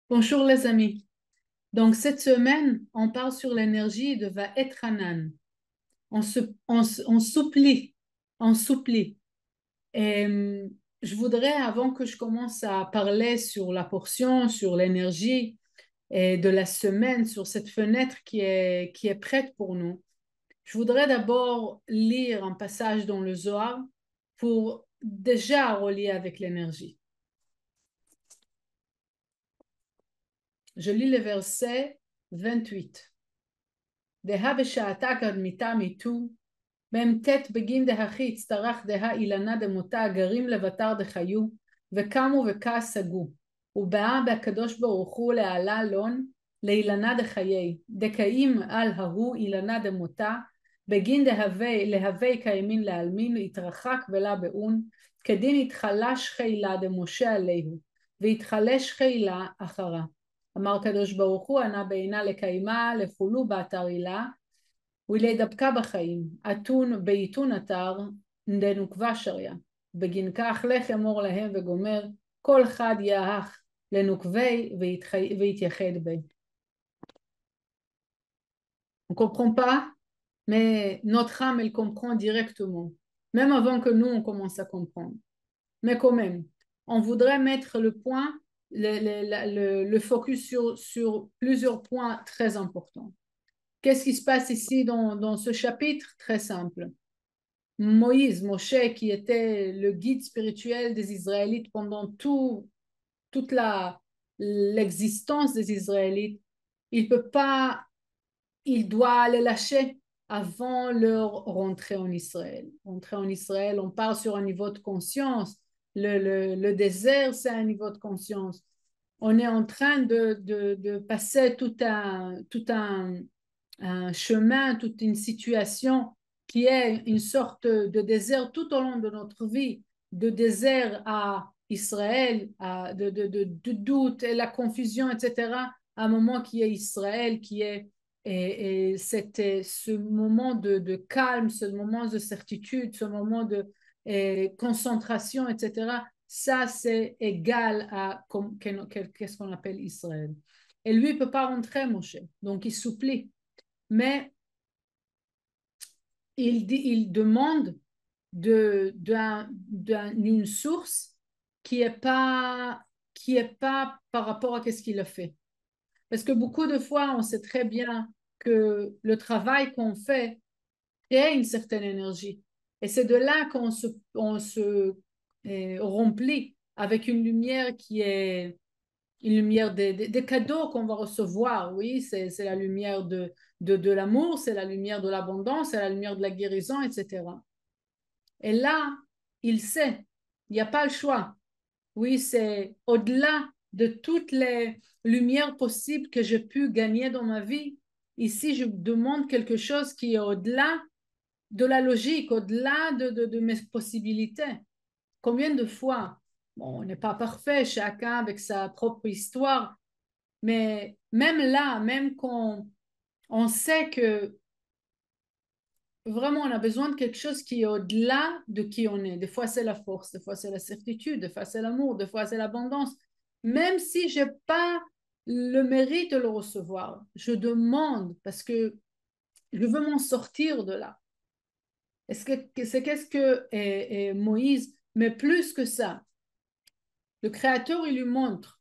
Bonjour les amis. Donc cette semaine, on parle sur l'énergie de Va'et Hanan. On supplie, on supplie. Et je voudrais, avant que je commence à parler sur la portion, sur l'énergie et de la semaine, sur cette fenêtre qui est prête pour nous, je voudrais d'abord lire un passage dans le Zohar pour déjà relier avec l'énergie. Je lis le verset 28. דהה בשעתה קדמיתה מיתו, מ"ט בגין דהכי הצטרך דהה אילנה דמותה הגרים לבתר דחיו, וקמו וכעסגו, ובאה בהקדוש ברוך הוא להעלה לון, לאילנה דחיי, דקאים על ההוא אילנה דמותה, בגין להווי קיימין להלמין, התרחק ולה באון, כדין התחלש חילה דמשה עליהו, והתחלש חילה אחרה. אמר קדוש ברוך הוא, ענה בעינה לקיימה לכולו באתר הילה, ולהידבקה בחיים, אתון בעיתון אתר, דנוקבה שריה. בגין כך לך אמור להם וגומר, כל אחד יאהך לנוקבי ויתייחד בי. On ne comprend pas, mais notre âme, elle comprend directement, même avant que nous, on commence à comprendre. Mais quand même, on voudrait mettre le point, le focus sur plusieurs points très importants. Qu'est-ce qui se passe ici dans ce chapitre? Très simple. Moïse, Moshe, qui était le guide spirituel des Israélites pendant toute l'existence des Israélites, il peut pas, il doit les lâcher avant leur rentrée en Israël. Rentrer en Israël, on parle sur un niveau de conscience. Le désert, c'est un niveau de conscience. On est en train de passer tout un chemin, toute une situation qui est une sorte de désert tout au long de notre vie, de désert à Israël, de doute et la confusion, etc., à un moment qui est Israël, qui est et c'était ce moment de calme, ce moment de certitude, ce moment de concentration, etc. Ça, c'est égal à qu'est-ce qu'on appelle Israël. Et lui, il ne peut pas rentrer, Moshe. Donc, il supplie. Mais il demande d'une source qui est pas par rapport à ce qu'il a fait. Parce que beaucoup de fois, on sait très bien que le travail qu'on fait crée une certaine énergie. Et c'est de là on se remplit avec une lumière qui est une lumière des cadeaux qu'on va recevoir. Oui, c'est la lumière de l'amour, c'est la lumière de l'abondance, c'est la lumière de la guérison, etc. Et là, il sait, il n'y a pas le choix. Oui, c'est au-delà de toutes les lumières possibles que j'ai pu gagner dans ma vie. Ici, je demande quelque chose qui est au-delà de la logique, au-delà de mes possibilités. Combien de fois, bon, on n'est pas parfait, chacun avec sa propre histoire, mais même là, même quand on sait que vraiment on a besoin de quelque chose qui est au-delà de qui on est. Des fois c'est la force, des fois c'est la certitude, des fois c'est l'amour, des fois c'est l'abondance. Même si je n'ai pas le mérite de le recevoir, je demande parce que je veux m'en sortir de là. Qu'est-ce que Moïse, mais plus que ça, le Créateur, il lui montre.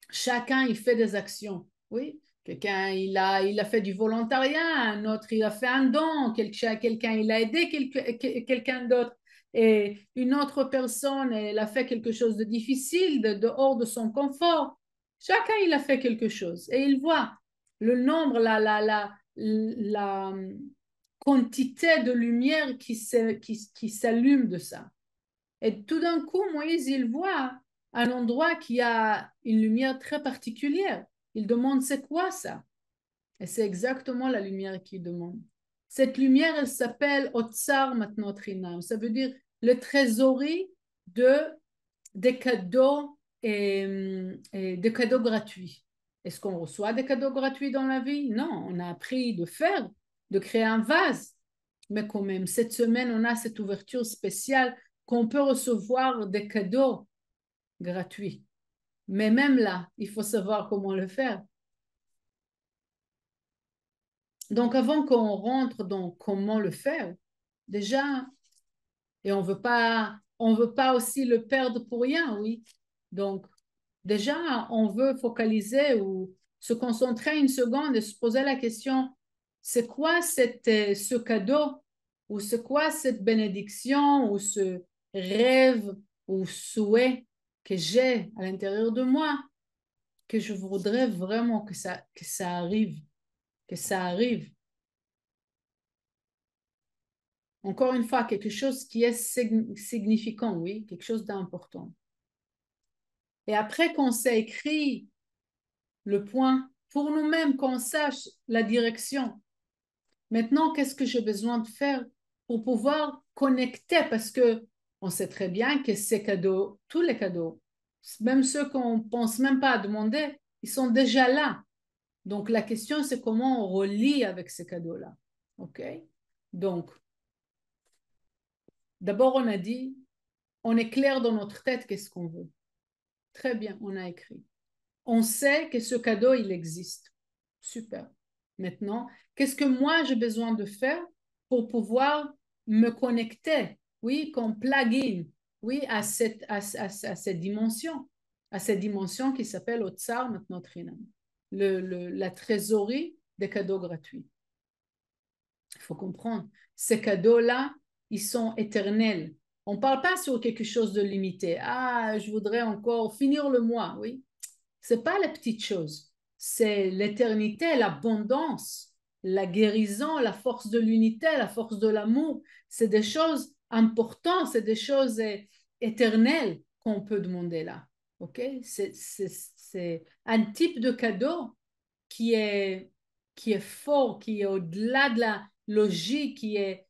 Chacun, il fait des actions. Oui, quelqu'un, il a fait du volontariat, un autre, il a fait un don, quelqu'un, il a aidé quelqu'un d'autre. Et une autre personne, elle a fait quelque chose de difficile, hors de son confort. Chacun, il a fait quelque chose. Et il voit le nombre, la quantité de lumière qui s'allume de ça. Et tout d'un coup, Moïse, il voit un endroit qui a une lumière très particulière. Il demande, c'est quoi ça? Et c'est exactement la lumière qu'il demande. Cette lumière, elle s'appelle Otsar Matnot Chinam. Ça veut dire le trésorerie des cadeaux et des cadeaux gratuits. Est-ce qu'on reçoit des cadeaux gratuits dans la vie? Non, on a appris de créer un vase. Mais quand même, cette semaine, on a cette ouverture spéciale qu'on peut recevoir des cadeaux gratuits. Mais même là, il faut savoir comment le faire. Donc, avant qu'on rentre dans comment le faire, déjà, et on veut pas aussi le perdre pour rien, oui. Donc, déjà, on veut focaliser ou se concentrer une seconde et se poser la question, c'est quoi ce cadeau ou c'est quoi cette bénédiction ou ce rêve ou souhait que j'ai à l'intérieur de moi que je voudrais vraiment que ça arrive, que ça arrive. Encore une fois, quelque chose qui est significant, oui, quelque chose d'important. Et après qu'on s'est écrit le point, pour nous-mêmes, qu'on sache la direction, maintenant, qu'est-ce que j'ai besoin de faire pour pouvoir connecter? Parce que on sait très bien que ces cadeaux, tous les cadeaux, même ceux qu'on pense même pas à demander, ils sont déjà là. Donc, la question, c'est comment on relie avec ces cadeaux-là. OK? Donc, d'abord, on a dit, on est clair dans notre tête qu'est-ce qu'on veut. Très bien, on a écrit. On sait que ce cadeau, il existe. Super. Maintenant, qu'est-ce que moi j'ai besoin de faire pour pouvoir me connecter, oui, comme plugin, oui, à cette dimension qui s'appelle Otsar Matnotrinam, la trésorerie des cadeaux gratuits. Il faut comprendre, ces cadeaux-là, ils sont éternels. On ne parle pas sur quelque chose de limité. Ah, je voudrais encore finir le mois, oui. C'est pas la petite chose, c'est l'éternité, l'abondance, la guérison, la force de l'unité, la force de l'amour. C'est des choses importantes, c'est des choses éternelles qu'on peut demander là. Ok? C'est un type de cadeau qui est, qui est fort, qui est au-delà de la logique, qui est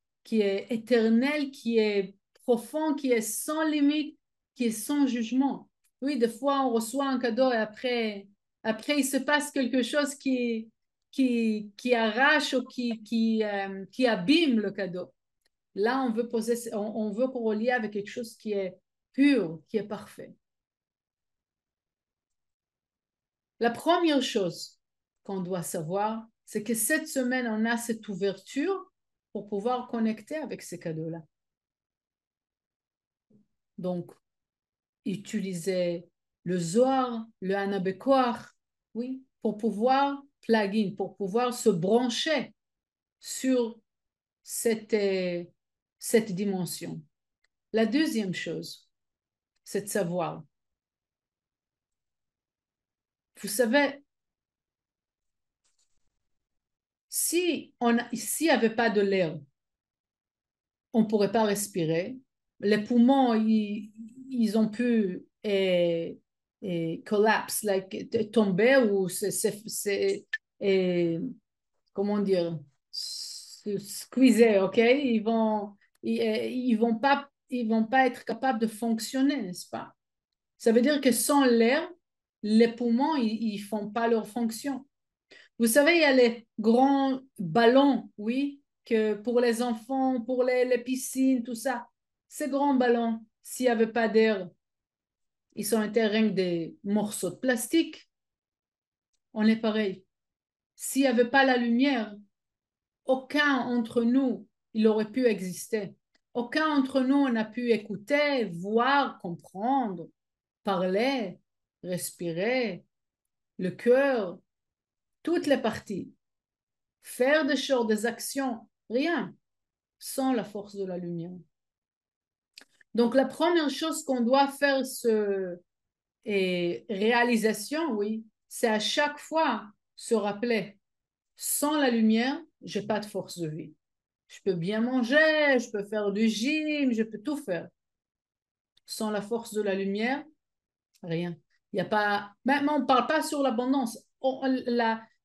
éternel, qui est profond, qui est sans limite, qui est sans jugement. Oui, des fois, on reçoit un cadeau et après il se passe quelque chose qui arrache ou qui abîme le cadeau. Là, on veut qu'on relie avec quelque chose qui est pur, qui est parfait. La première chose qu'on doit savoir, c'est que cette semaine, on a cette ouverture pour pouvoir connecter avec ces cadeaux-là. Donc, utiliser le Zohar, le Hanabekor, oui, pour pouvoir plugin, pour pouvoir se brancher sur cette dimension. La deuxième chose, c'est de savoir, vous savez, s'il n'y avait pas de l'air, on ne pourrait pas respirer. Les poumons, ils ont pu collapse, tomber ou comment dire, squeezer, ok? Ils vont pas être capables de fonctionner, n'est-ce pas? Ça veut dire que sans l'air, les poumons, ils font pas leur fonction. Vous savez, il y a les grands ballons, oui, que pour les enfants, pour les piscines, tout ça. Ces grands ballons, s'il n'y avait pas d'air, ils sont été rien que des morceaux de plastique. On est pareil. S'il n'y avait pas la lumière, aucun d'entre nous, il aurait pu exister. Aucun d'entre nous n'a pu écouter, voir, comprendre, parler, respirer, le cœur, toutes les parties. Faire des choses, des actions, rien, sans la force de la lumière. Donc, la première chose qu'on doit faire, réalisation, oui, c'est à chaque fois se rappeler, sans la lumière, j'ai pas de force de vie. Je peux bien manger, je peux faire du gym, je peux tout faire. Sans la force de la lumière, rien. Il y a pas, même on ne parle pas sur l'abondance,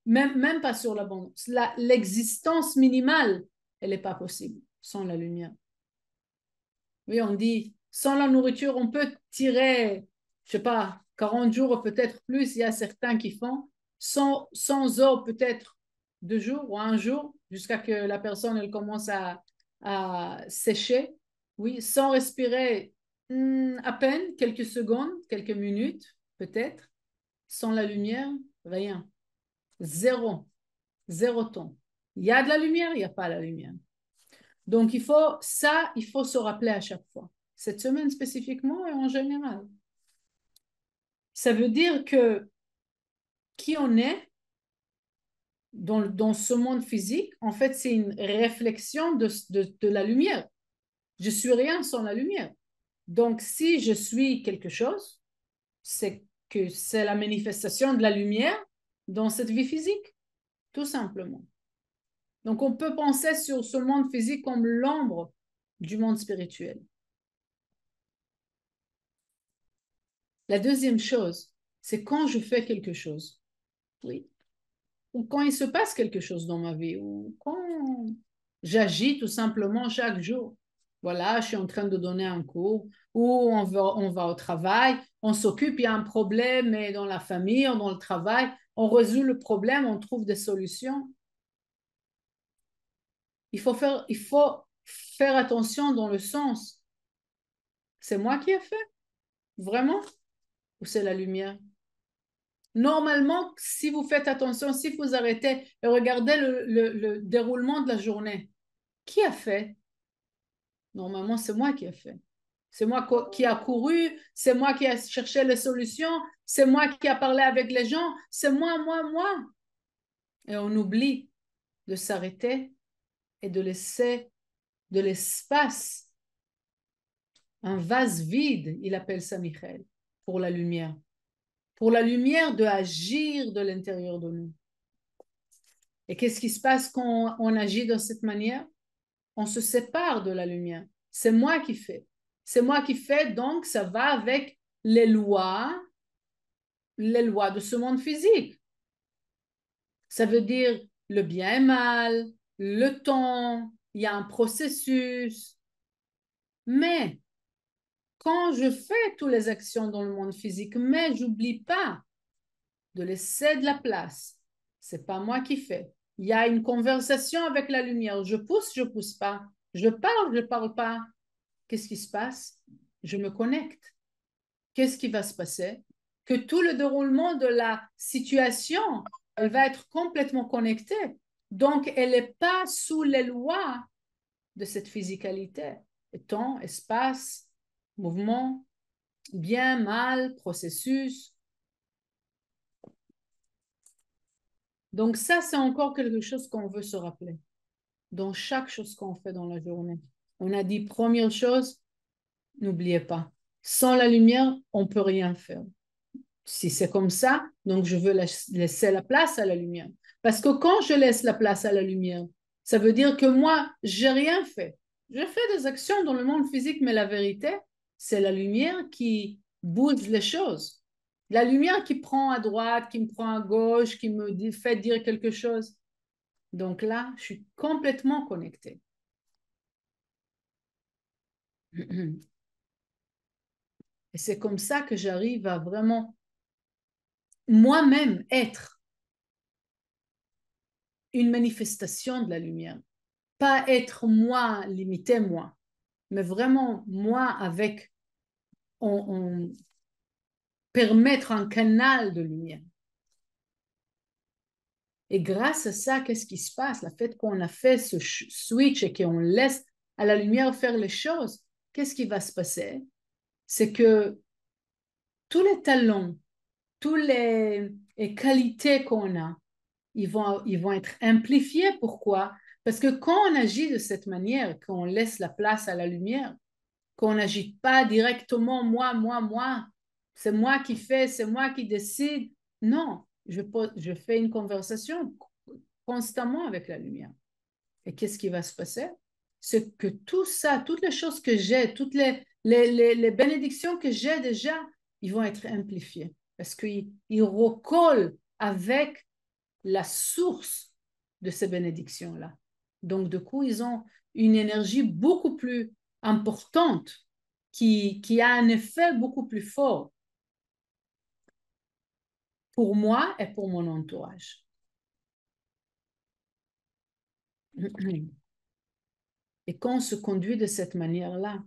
même pas sur l'abondance. L'existence minimale, elle n'est pas possible sans la lumière. Oui, on dit, sans la nourriture, on peut tirer, je sais pas, 40 jours ou peut-être plus, il y a certains qui font, sans eau peut-être 2 jours ou un jour, jusqu'à que la personne elle commence à sécher. Oui, sans respirer à peine quelques secondes, quelques minutes peut-être. Sans la lumière, rien. Zéro. Zéro ton. Il y a de la lumière, il n'y a pas la lumière. Donc, il faut se rappeler à chaque fois. Cette semaine spécifiquement et en général. Ça veut dire que qui on est dans ce monde physique, en fait, c'est une réflexion de la lumière. Je suis rien sans la lumière. Donc, si je suis quelque chose, c'est que c'est la manifestation de la lumière dans cette vie physique, tout simplement. Donc, on peut penser sur ce monde physique comme l'ombre du monde spirituel. La deuxième chose, c'est quand je fais quelque chose. Oui. Ou quand il se passe quelque chose dans ma vie, ou quand j'agis tout simplement chaque jour. Voilà, je suis en train de donner un cours, ou on va au travail, on s'occupe, il y a un problème dans la famille ou dans le travail, on résout le problème, on trouve des solutions. Il faut faire attention dans le sens, c'est moi qui ai fait, vraiment, ou c'est la lumière? Normalement, si vous faites attention, si vous arrêtez et regardez le déroulement de la journée, qui a fait? Normalement, c'est moi qui ai fait. C'est moi qui a couru, c'est moi qui a cherché les solutions, c'est moi qui a parlé avec les gens, c'est moi, moi, moi. Et on oublie de s'arrêter et de laisser de l'espace, un vase vide, il appelle ça Michel, pour la lumière. Pour la lumière de agir de l'intérieur de nous. Et qu'est-ce qui se passe quand on agit de cette manière? On se sépare de la lumière. C'est moi qui fais. C'est moi qui fais, donc ça va avec les lois de ce monde physique. Ça veut dire le bien et mal, le temps, il y a un processus. Mais quand je fais toutes les actions dans le monde physique, mais j'oublie pas de laisser de la place. C'est pas moi qui fais. Il y a une conversation avec la lumière. Je pousse pas. Je parle pas. Qu'est-ce qui se passe? Je me connecte. Qu'est-ce qui va se passer? Que tout le déroulement de la situation, elle va être complètement connectée. Donc, elle n'est pas sous les lois de cette physicalité. Temps, espace, mouvement, bien, mal, processus. Donc ça, c'est encore quelque chose qu'on veut se rappeler dans chaque chose qu'on fait dans la journée. On a dit, première chose, n'oubliez pas, sans la lumière, on ne peut rien faire. Si c'est comme ça, donc je veux laisser la place à la lumière. Parce que quand je laisse la place à la lumière, ça veut dire que moi, j'ai rien fait. Je fais des actions dans le monde physique, mais la vérité, c'est la lumière qui bouge les choses. La lumière qui prend à droite, qui me prend à gauche, qui me fait dire quelque chose. Donc là, je suis complètement connectée. Et c'est comme ça que j'arrive à vraiment moi-même être une manifestation de la lumière. Pas être moi, limiter moi, mais vraiment moi avec, on permettre un canal de lumière. Et grâce à ça, qu'est-ce qui se passe? Le fait qu'on a fait ce switch et qu'on laisse à la lumière faire les choses, qu'est-ce qui va se passer? C'est que tous les talents, toutes les qualités qu'on a, ils vont être amplifiés. Pourquoi? Parce que quand on agit de cette manière, quand on laisse la place à la lumière, qu'on n'agit pas directement moi, c'est moi qui fais, c'est moi qui décide. Non, je fais une conversation constamment avec la lumière. Et qu'est-ce qui va se passer? C'est que tout ça, toutes les choses que j'ai, toutes les bénédictions que j'ai déjà, ils vont être amplifiées parce qu'ils recollent avec la source de ces bénédictions-là. Donc, du coup, ils ont une énergie beaucoup plus importante qui a un effet beaucoup plus fort pour moi et pour mon entourage. Et quand on se conduit de cette manière-là,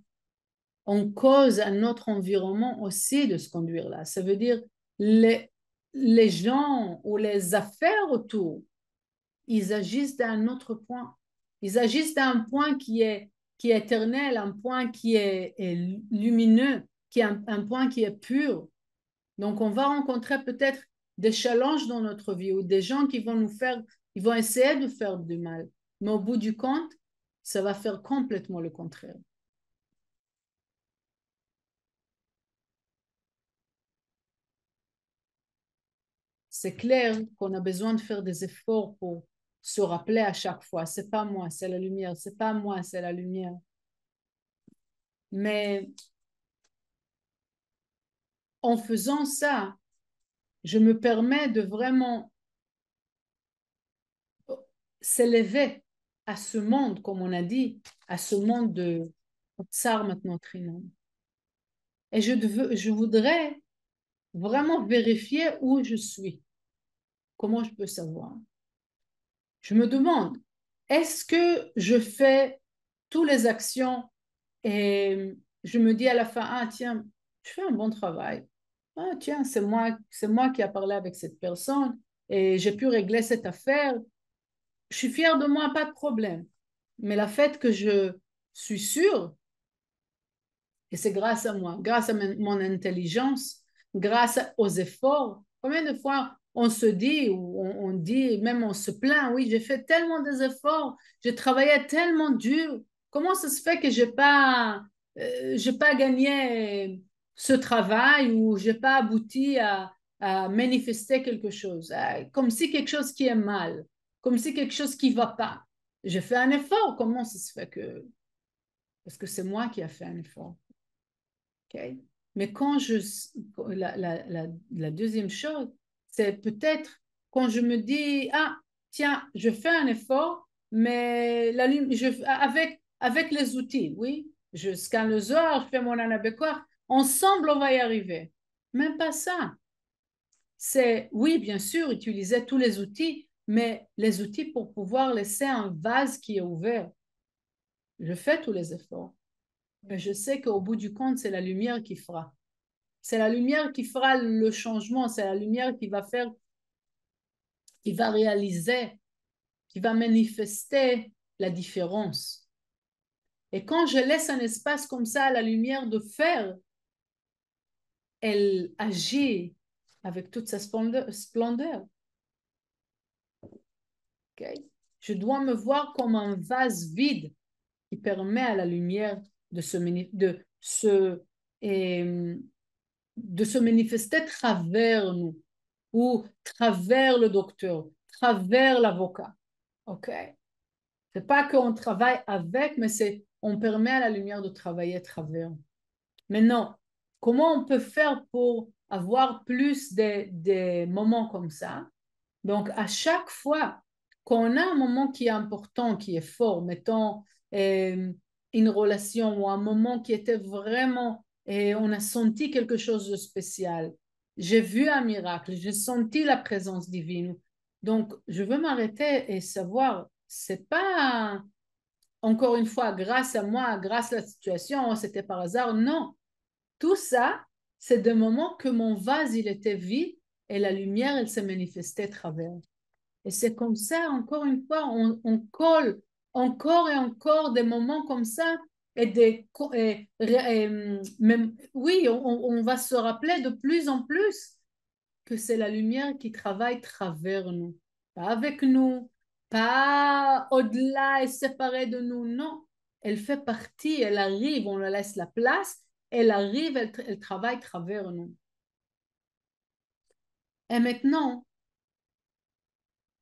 on cause à notre environnement aussi de se conduire là. Ça veut dire les gens ou les affaires autour, ils agissent d'un autre point. Ils agissent d'un point qui est éternel, un point est lumineux, qui est un point qui est pur. Donc, on va rencontrer peut-être des challenges dans notre vie ou des gens qui vont nous faire, ils vont essayer de faire du mal. Mais au bout du compte, ça va faire complètement le contraire. C'est clair qu'on a besoin de faire des efforts pour se rappeler à chaque fois, c'est pas moi, c'est la lumière, c'est pas moi, c'est la lumière. Mais en faisant ça, je me permets de vraiment s'élever à ce monde, comme on a dit, à ce monde de Tsar maintenant Trinan. Et je voudrais vraiment vérifier où je suis. Comment je peux savoir? Je me demande, est-ce que je fais toutes les actions et je me dis à la fin, ah tiens, je fais un bon travail. Ah tiens, c'est moi qui a parlé avec cette personne et j'ai pu régler cette affaire. Je suis fière de moi, pas de problème. Mais le fait que je suis sûre, et c'est grâce à moi, grâce à mon intelligence, grâce aux efforts, combien de fois on se dit, ou on dit, même on se plaint, oui, j'ai fait tellement des efforts, j'ai travaillé tellement dur, comment ça se fait que j'ai pas gagné ce travail ou j'ai pas abouti à manifester quelque chose, comme si quelque chose qui est mal, comme si quelque chose qui va pas. J'ai fait un effort, comment ça se fait que... Parce que c'est moi qui ai fait un effort. Okay? Mais la deuxième chose, c'est peut-être quand je me dis, ah, tiens, je fais un effort, mais avec les outils, oui, je scanne le Zohar, je fais mon anabécoire, ensemble, on va y arriver. Même pas ça. C'est, oui, bien sûr, utiliser tous les outils, mais les outils pour pouvoir laisser un vase qui est ouvert. Je fais tous les efforts. Mais je sais qu'au bout du compte, c'est la lumière qui fera. C'est la lumière qui fera le changement, c'est la lumière qui va faire, qui va réaliser, qui va manifester la différence. Et quand je laisse un espace comme ça à la lumière de faire, elle agit avec toute sa splendeur. Okay? Je dois me voir comme un vase vide qui permet à la lumière et, de se manifester à travers nous ou travers le docteur, travers l'avocat. OK? C'est pas qu'on travaille avec, mais c'est on permet à la lumière de travailler à travers. Maintenant, comment on peut faire pour avoir plus des moments comme ça? Donc, à chaque fois qu'on a un moment qui est important, qui est fort, mettons une relation ou un moment qui était vraiment, et on a senti quelque chose de spécial, j'ai vu un miracle, j'ai senti la présence divine. Donc, je veux m'arrêter et savoir, c'est pas encore une fois grâce à moi, grâce à la situation, c'était par hasard. Non, tout ça, c'est des moments que mon vase, il était vide et la lumière, elle s'est manifestée à travers. Et c'est comme ça, encore une fois, on colle encore et encore des moments comme ça. Même, oui, on va se rappeler de plus en plus que c'est la lumière qui travaille à travers nous. Pas avec nous, pas au-delà et séparée de nous. Non, elle fait partie, elle arrive, on la laisse la place, elle arrive, elle travaille à travers nous. Et maintenant,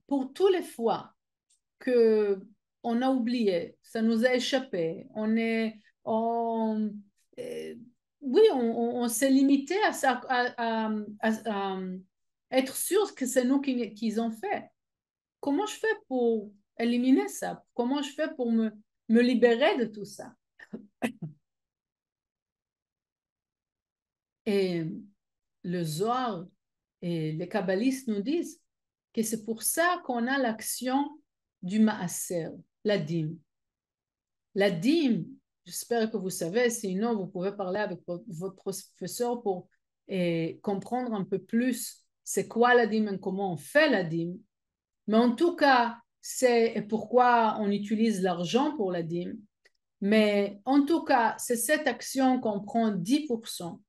pour tous les fois que on a oublié, ça nous a échappé, euh, oui, on s'est limité à être sûr que c'est nous qui ont fait. Comment je fais pour éliminer ça? Comment je fais pour me libérer de tout ça? Et le Zohar et les kabbalistes nous disent que c'est pour ça qu'on a l'action du maaser, la dîme. La dîme, j'espère que vous savez, sinon vous pouvez parler avec votre professeur pour comprendre un peu plus c'est quoi la dîme et comment on fait la dîme. Mais en tout cas, c'est pourquoi on utilise l'argent pour la dîme. Mais en tout cas, c'est cette action qu'on prend 10%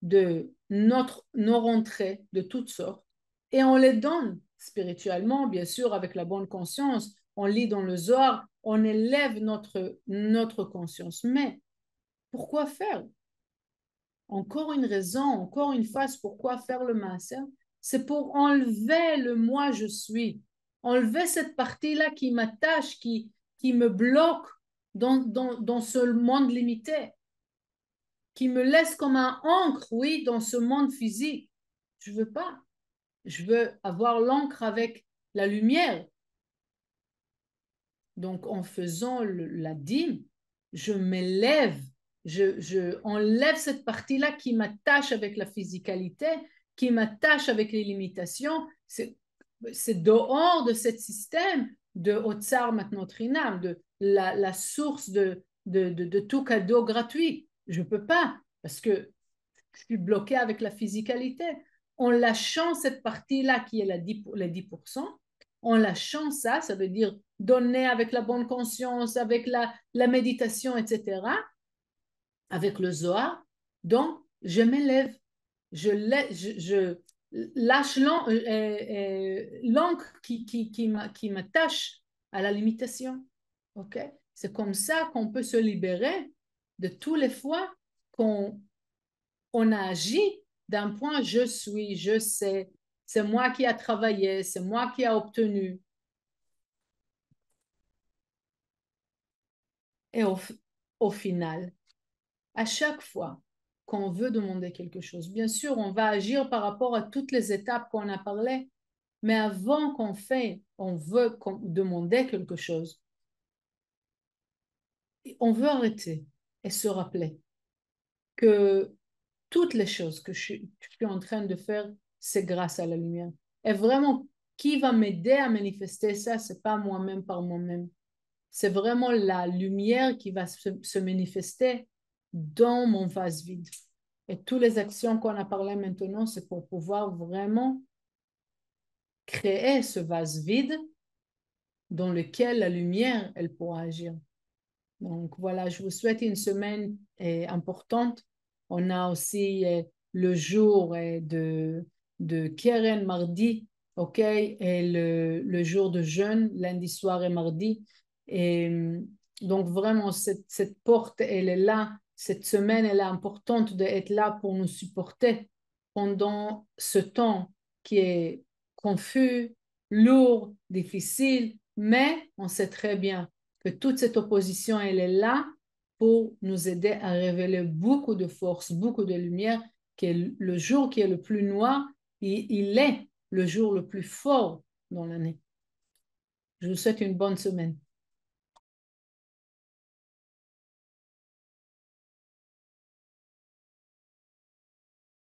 de nos rentrées de toutes sortes et on les donne spirituellement, bien sûr, avec la bonne conscience. On lit dans le Zohar, on élève notre conscience. Mais pourquoi faire? Encore une raison, encore une phase, pourquoi faire le maaser? C'est pour enlever le moi je suis, enlever cette partie-là qui m'attache, qui me bloque dans ce monde limité, qui me laisse comme un encre, oui, dans ce monde physique. Je veux pas. Je veux avoir l'encre avec la lumière. Donc, en faisant la dîme, je m'élève, je enlève cette partie-là qui m'attache avec la physicalité, qui m'attache avec les limitations. C'est dehors de ce système de Otsar maintenant Trinam, de la source de tout cadeau gratuit. Je ne peux pas, parce que je suis bloquée avec la physicalité. En lâchant cette partie-là qui est les 10%, en lâchant ça, ça veut dire donner avec la bonne conscience, avec la méditation, etc., avec le Zohar. Donc, je m'élève, je lâche l'encre qui m'attache à la limitation. Okay? C'est comme ça qu'on peut se libérer de tous les fois qu'on on a agi d'un point je suis, je sais, c'est moi qui a travaillé, c'est moi qui a obtenu. Et au final, à chaque fois qu'on veut demander quelque chose, bien sûr, on va agir par rapport à toutes les étapes qu'on a parlé, mais avant on veut demander quelque chose, on veut arrêter et se rappeler que toutes les choses que je suis en train de faire, c'est grâce à la lumière. Et vraiment, qui va m'aider à manifester ça, c'est pas moi-même par moi-même. C'est vraiment la lumière qui va se manifester dans mon vase vide. Et toutes les actions qu'on a parlé maintenant, c'est pour pouvoir vraiment créer ce vase vide dans lequel la lumière, elle pourra agir. Donc voilà, je vous souhaite une semaine importante. On a aussi le jour de Keren mardi, ok, et le jour de jeûne, lundi soir et mardi. Et donc vraiment, cette porte, elle est là. Cette semaine, elle est importante d'être là pour nous supporter pendant ce temps qui est confus, lourd, difficile, mais on sait très bien que toute cette opposition, elle est là pour nous aider à révéler beaucoup de force, beaucoup de lumière, que le jour qui est le plus noir, il est le jour le plus fort dans l'année. Je vous souhaite une bonne semaine.